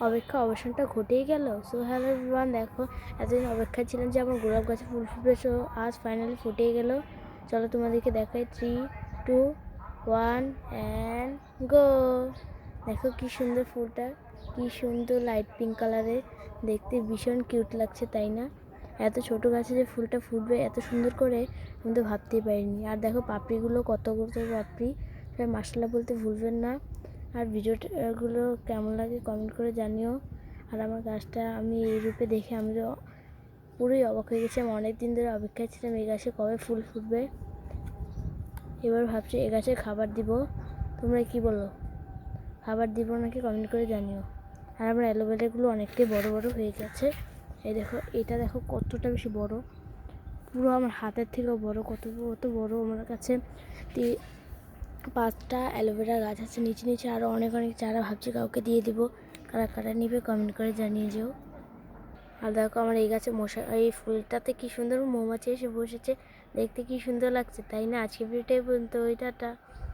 অবসানটা ঘটেই গেল। So hello everyone, দেখো এতদিন অপেক্ষা ছিলাম যে আমার গোলাপ গাছে ফুল ফুটবে, সো আজ ফাইনালি ফুটেই গেল। চলো তোমাদেরকে দেখাই, 3, 2, 1 অ্যান্ড গো। দেখো কি সুন্দর ফুলটা, কি সুন্দর লাইট পিঙ্ক কালারের, দেখতে ভীষণ কিউট লাগছে তাই না? এত ছোট গাছে যে ফুলটা ফুটবে এত সুন্দর করে আমি তো ভাবতেই পারিনি। আর দেখো পাপড়িগুলো কত পাপড়ি, সবাই মাশাআল্লাহ বলতে ভুলবেন না। আর ভিডিওগুলো কেমন লাগে কমেন্ট করে জানিও। আর আমার গাছটা আমি এই রূপে দেখে আমি তো পুরোই অবাক হয়ে গেছি। আমি অনেক দিন ধরে অপেক্ষায় ছিলাম এই গাছে কবে ফুল ফুটবে। এবার ভাবছি এই গাছে খাবার দিব। তোমরা কি বলো, খাবার দিব নাকি কমেন্ট করে জানিও। আর আমার অ্যালোভেরাগুলো অনেকটাই বড় বড় হয়ে গেছে। এই দেখো, এটা দেখো কতটা বেশি বড়, পুরো আমার হাতের থেকেও বড়, কত বড়। আমার কাছে 5টা অ্যালোভেরা গাছ আছে, নিচে নিচে আরও অনেক চারা। ভাবছি কাউকে দিয়ে দিব, কারা কারা নিবে কমেন্ট করে জানিয়ে যেও। আর দেখো আমার এই গাছে এই ফুলটাতে কি সুন্দর মৌমাছি এসে বসেছে, দেখতে কি সুন্দর লাগছে তাই না? আজকে ভিডিওটাই পর্যন্ত, ওই টাটা।